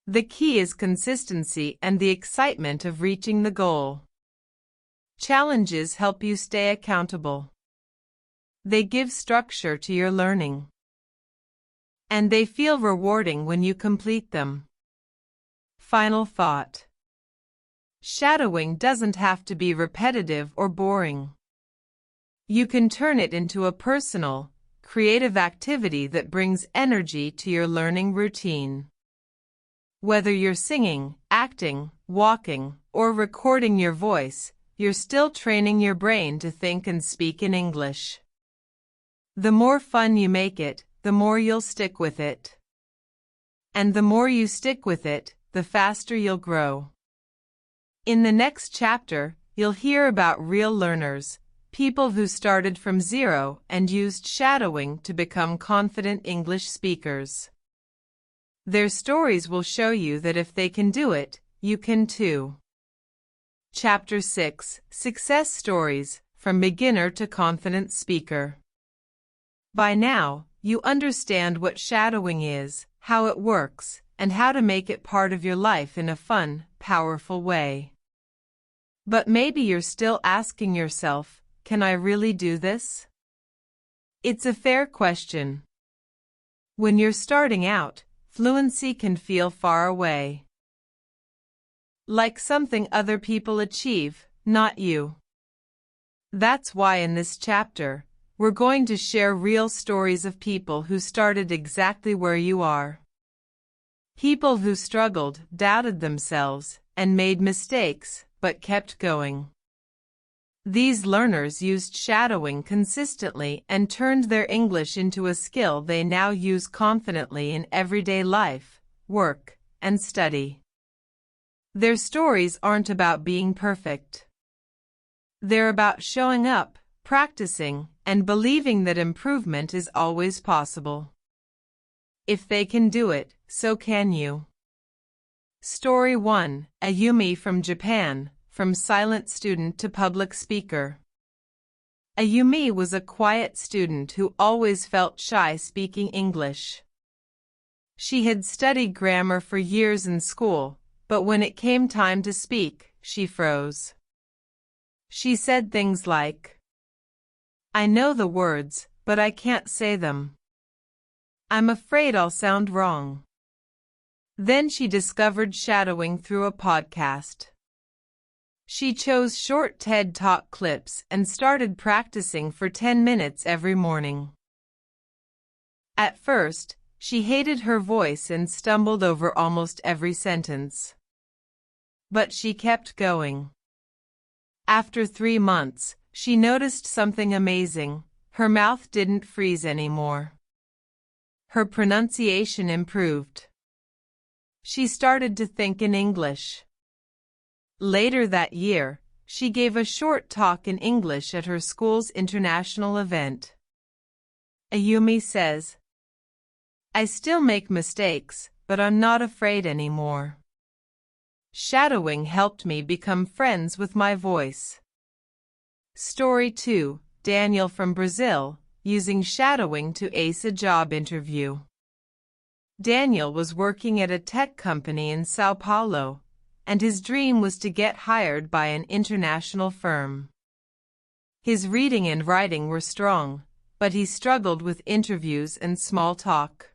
The key is consistency and the excitement of reaching the goal. Challenges help you stay accountable. They give structure to your learning. And they feel rewarding when you complete them. Final thought. Shadowing doesn't have to be repetitive or boring. You can turn it into a personal, creative activity that brings energy to your learning routine. Whether you're singing, acting, walking, or recording your voice, you're still training your brain to think and speak in English. The more fun you make it, the more you'll stick with it. And the more you stick with it, the faster you'll grow. In the next chapter, you'll hear about real learners, people who started from zero and used shadowing to become confident English speakers. Their stories will show you that if they can do it, you can too. Chapter 6: Success Stories, from Beginner to Confident Speaker. By now, you understand what shadowing is, how it works, and how to make it part of your life in a fun, powerful way. But maybe you're still asking yourself, can I really do this? It's a fair question. When you're starting out, fluency can feel far away. Like something other people achieve, not you. That's why in this chapter, we're going to share real stories of people who started exactly where you are. People who struggled, doubted themselves, and made mistakes, but kept going. These learners used shadowing consistently and turned their English into a skill they now use confidently in everyday life, work, and study. Their stories aren't about being perfect. They're about showing up, practicing, and believing that improvement is always possible. If they can do it, so can you. Story 1. Ayumi from Japan, from silent student to public speaker. Ayumi was a quiet student who always felt shy speaking English. She had studied grammar for years in school, but when it came time to speak, she froze. She said things like, "I know the words, but I can't say them. I'm afraid I'll sound wrong." Then she discovered shadowing through a podcast. She chose short TED Talk clips and started practicing for 10 minutes every morning. At first, she hated her voice and stumbled over almost every sentence. But she kept going. After 3 months, she noticed something amazing. Her mouth didn't freeze anymore. Her pronunciation improved. She started to think in English. Later that year, she gave a short talk in English at her school's international event. Ayumi says, "I still make mistakes, but I'm not afraid anymore. Shadowing helped me become friends with my voice." Story 2. Daniel from Brazil, using shadowing to ace a job interview. Daniel was working at a tech company in Sao Paulo, and his dream was to get hired by an international firm. His reading and writing were strong, but he struggled with interviews and small talk.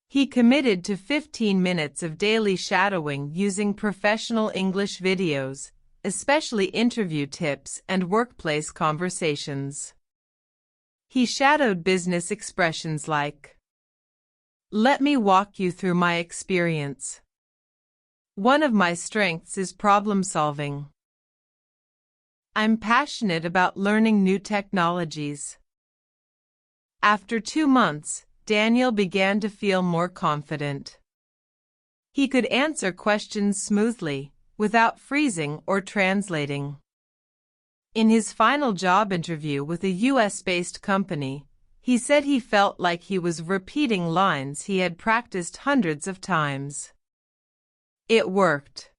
He committed to 15 minutes of daily shadowing using professional English videos, especially interview tips and workplace conversations. He shadowed business expressions like, "Let me walk you through my experience. One of my strengths is problem solving. I'm passionate about learning new technologies." After 2 months, Daniel began to feel more confident. He could answer questions smoothly, without freezing or translating. In his final job interview with a US-based company, he said he felt like he was repeating lines he had practiced hundreds of times. It worked.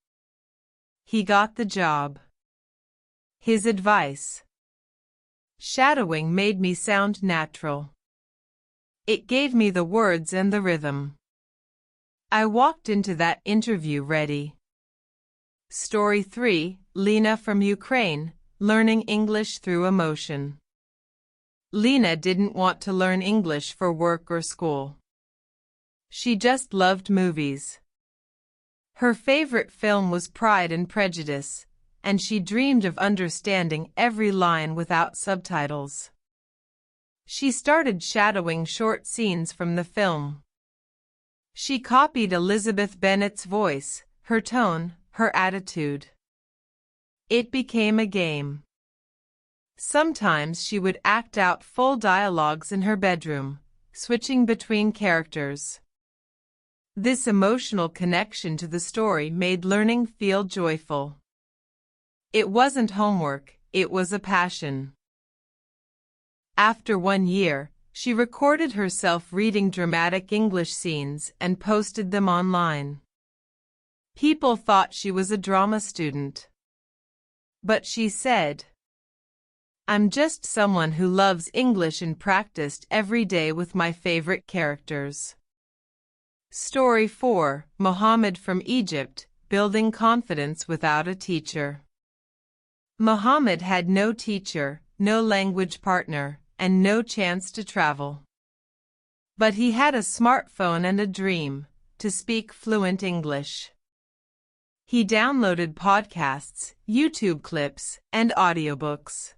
He got the job. His advice: shadowing made me sound natural. It gave me the words and the rhythm. I walked into that interview ready. Story 3. Lena from Ukraine, learning English through emotion. Lena didn't want to learn English for work or school. She just loved movies. Her favorite film was Pride and Prejudice, and she dreamed of understanding every line without subtitles. She started shadowing short scenes from the film. She copied Elizabeth Bennet's voice, her tone, her attitude. It became a game. Sometimes she would act out full dialogues in her bedroom, switching between characters. This emotional connection to the story made learning feel joyful. It wasn't homework, it was a passion. After 1 year, she recorded herself reading dramatic English scenes and posted them online. People thought she was a drama student. But she said, "I'm just someone who loves English and practiced every day with my favorite characters." Story 4. Mohammed from Egypt, building confidence without a teacher. Mohammed had no teacher, no language partner, and no chance to travel. But he had a smartphone and a dream: to speak fluent English. He downloaded podcasts, YouTube clips, and audiobooks.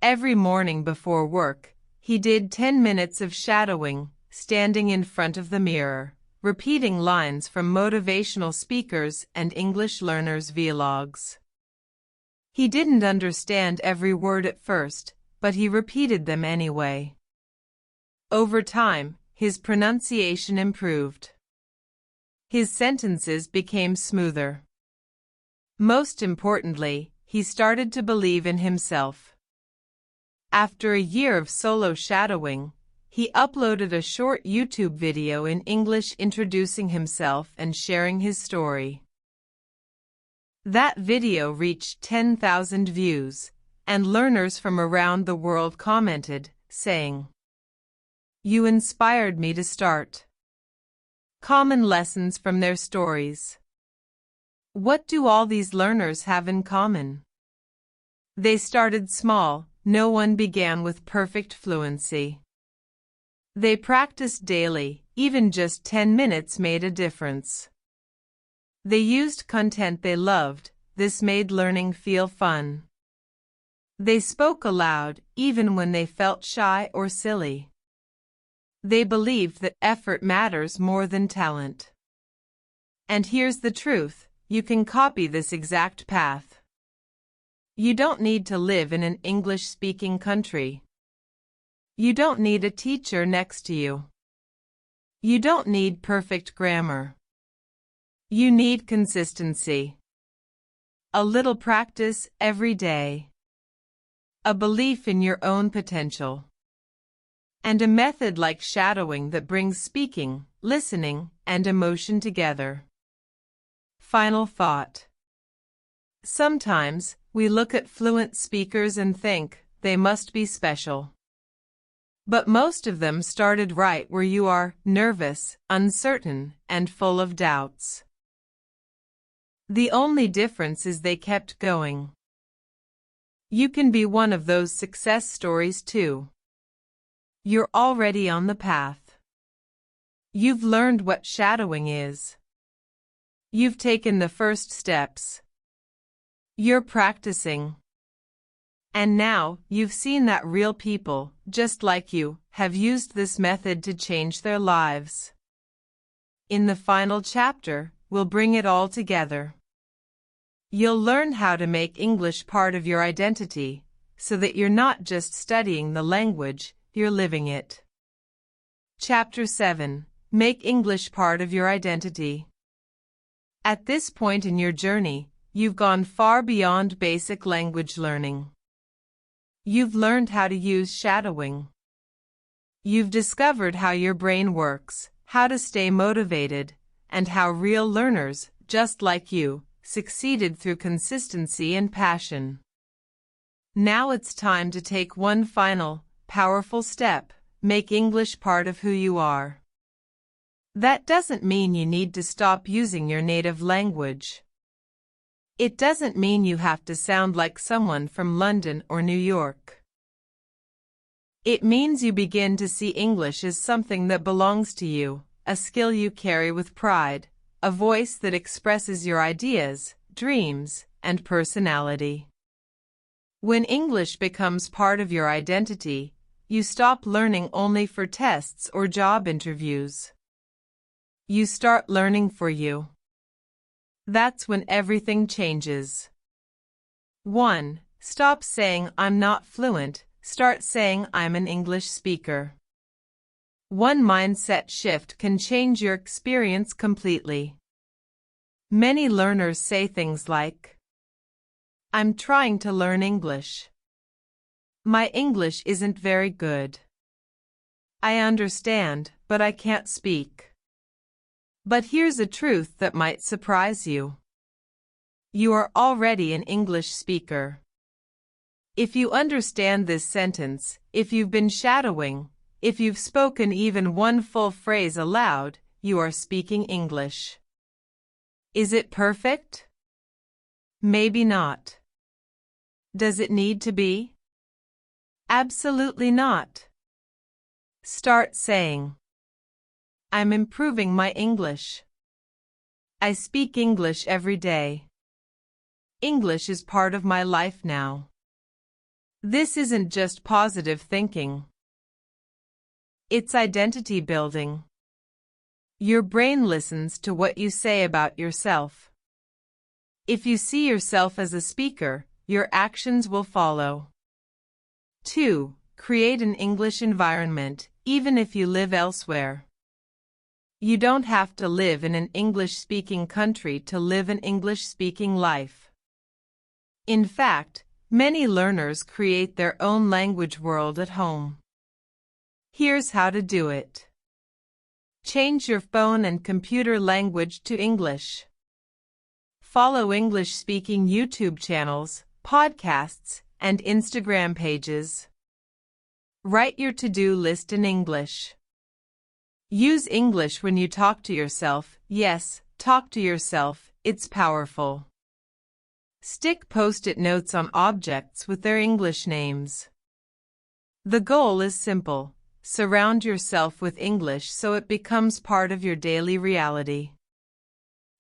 Every morning before work, he did 10 minutes of shadowing, standing in front of the mirror, repeating lines from motivational speakers and English learners' vlogs. He didn't understand every word at first, but he repeated them anyway. Over time, his pronunciation improved. His sentences became smoother. Most importantly, he started to believe in himself. After a year of solo shadowing, he uploaded a short YouTube video in English introducing himself and sharing his story. That video reached 10,000 views, and learners from around the world commented, saying, "You inspired me to start." Common lessons from their stories. What do all these learners have in common? They started small. No one began with perfect fluency. They practiced daily. Even just 10 minutes made a difference. They used content they loved. This made learning feel fun. They spoke aloud, even when they felt shy or silly. They believed that effort matters more than talent. And here's the truth, you can copy this exact path. You don't need to live in an English-speaking country. You don't need a teacher next to you. You don't need perfect grammar. You need consistency. A little practice every day. A belief in your own potential. And a method like shadowing that brings speaking, listening, and emotion together. Final thought. Sometimes, we look at fluent speakers and think, they must be special. But most of them started right where you are, nervous, uncertain, and full of doubts. The only difference is they kept going. You can be one of those success stories too. You're already on the path. You've learned what shadowing is. You've taken the first steps. You're practicing. And now, you've seen that real people, just like you, have used this method to change their lives. In the final chapter, we'll bring it all together. You'll learn how to make English part of your identity, so that you're not just studying the language, you're living it. Chapter 7. Make English part of your identity. At this point in your journey, you've gone far beyond basic language learning. You've learned how to use shadowing. You've discovered how your brain works, how to stay motivated, and how real learners, just like you, succeeded through consistency and passion. Now it's time to take one final, powerful step, make English part of who you are. That doesn't mean you need to stop using your native language. It doesn't mean you have to sound like someone from London or New York. It means you begin to see English as something that belongs to you, a skill you carry with pride, a voice that expresses your ideas, dreams, and personality. When English becomes part of your identity, you stop learning only for tests or job interviews. You start learning for you. That's when everything changes. 1. Stop saying I'm not fluent, start saying I'm an English speaker. One mindset shift can change your experience completely. Many learners say things like, "I'm trying to learn English. My English isn't very good. I understand, but I can't speak." But here's a truth that might surprise you. You are already an English speaker. If you understand this sentence, if you've been shadowing, if you've spoken even one full phrase aloud, you are speaking English. Is it perfect? Maybe not. Does it need to be? Absolutely not. Start saying, "I'm improving my English. I speak English every day. English is part of my life now." This isn't just positive thinking. It's identity building. Your brain listens to what you say about yourself. If you see yourself as a speaker, your actions will follow. 2. Create an English environment, even if you live elsewhere. You don't have to live in an English-speaking country to live an English-speaking life. In fact, many learners create their own language world at home. Here's how to do it. Change your phone and computer language to English. Follow English-speaking YouTube channels, podcasts, and Instagram pages. Write your to-do list in English. Use English when you talk to yourself. Yes, talk to yourself, it's powerful. Stick post-it notes on objects with their English names. The goal is simple. Surround yourself with English so it becomes part of your daily reality.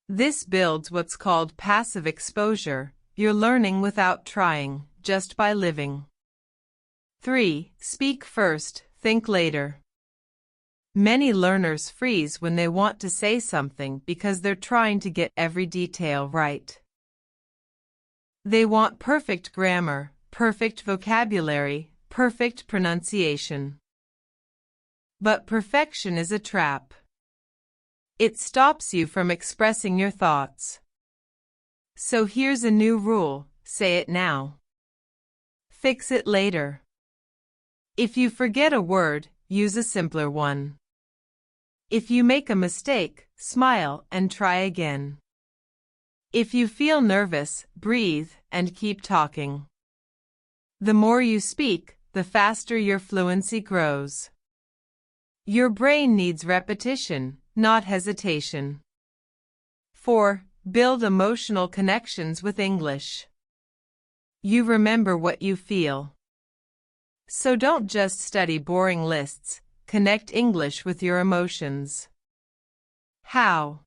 This builds what's called passive exposure. You're learning without trying, just by living. 3. Speak first, think later. Many learners freeze when they want to say something because they're trying to get every detail right. They want perfect grammar, perfect vocabulary, perfect pronunciation. But perfection is a trap. It stops you from expressing your thoughts. So here's a new rule: say it now. Fix it later. If you forget a word, use a simpler one. If you make a mistake, smile and try again. If you feel nervous, breathe and keep talking. The more you speak, the faster your fluency grows. Your brain needs repetition, not hesitation. 4. Build emotional connections with English. You remember what you feel. So don't just study boring lists, connect English with your emotions. How?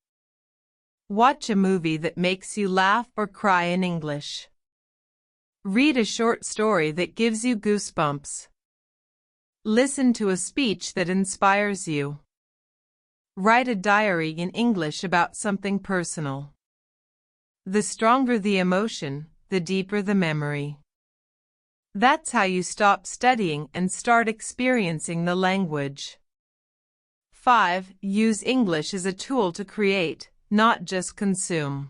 Watch a movie that makes you laugh or cry in English. Read a short story that gives you goosebumps. Listen to a speech that inspires you. Write a diary in English about something personal. The stronger the emotion, the deeper the memory. That's how you stop studying and start experiencing the language. 5. Use English as a tool to create, not just consume.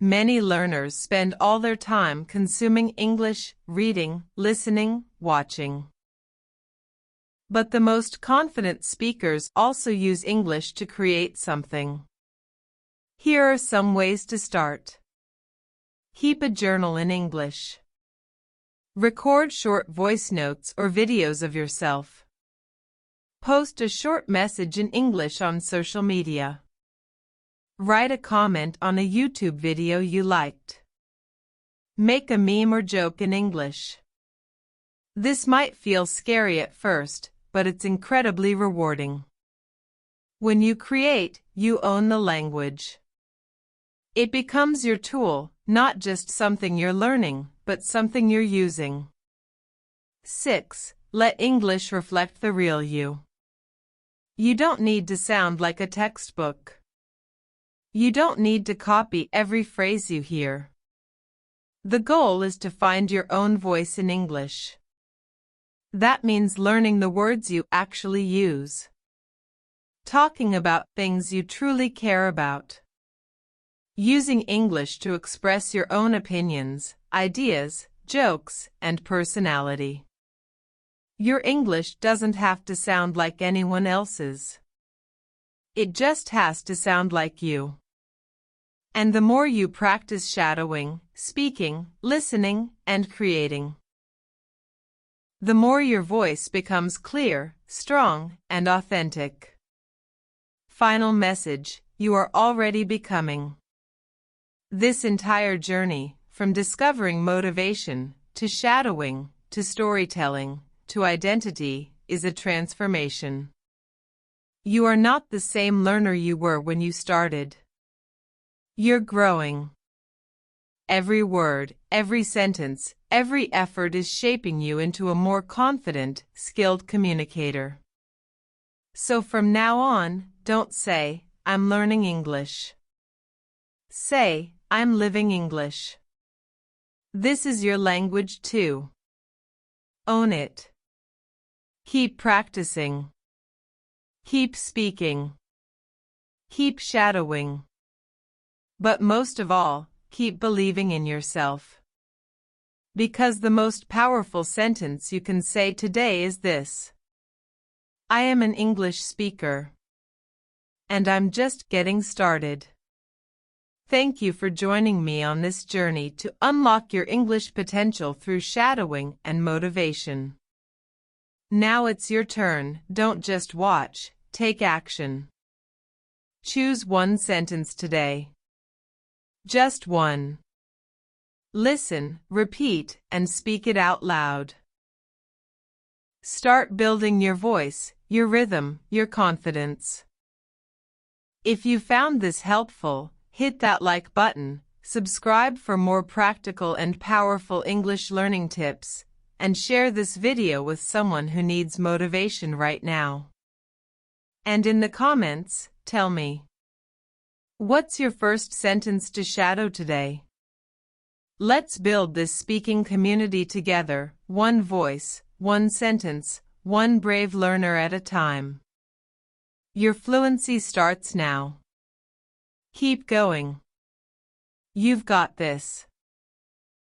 Many learners spend all their time consuming English, reading, listening, watching. But the most confident speakers also use English to create something. Here are some ways to start. Keep a journal in English. Record short voice notes or videos of yourself. Post a short message in English on social media. Write a comment on a YouTube video you liked. Make a meme or joke in English. This might feel scary at first, but it's incredibly rewarding. When you create, you own the language. It becomes your tool, not just something you're learning, but something you're using. 6. Let English reflect the real you. You don't need to sound like a textbook. You don't need to copy every phrase you hear. The goal is to find your own voice in English. That means learning the words you actually use. Talking about things you truly care about. Using English to express your own opinions, ideas, jokes, and personality. Your English doesn't have to sound like anyone else's. It just has to sound like you. And the more you practice shadowing, speaking, listening, and creating, the more your voice becomes clear, strong, and authentic. Final message: you are already becoming. This entire journey, from discovering motivation, to shadowing, to storytelling, to identity, is a transformation. You are not the same learner you were when you started. You're growing. Every word, every sentence, every effort is shaping you into a more confident, skilled communicator. So from now on, don't say, "I'm learning English." Say, "I'm living English." This is your language too. Own it. Keep practicing. Keep speaking. Keep shadowing. But most of all, keep believing in yourself. Because the most powerful sentence you can say today is this: I am an English speaker. And I'm just getting started. Thank you for joining me on this journey to unlock your English potential through shadowing and motivation. Now it's your turn. Don't just watch, take action. Choose one sentence today. Just one. Listen, repeat, and speak it out loud. Start building your voice, your rhythm, your confidence. If you found this helpful, hit that like button, subscribe for more practical and powerful English learning tips, and share this video with someone who needs motivation right now. And in the comments, tell me, what's your first sentence to shadow today? Let's build this speaking community together, one voice, one sentence, one brave learner at a time. Your fluency starts now. Keep going. You've got this.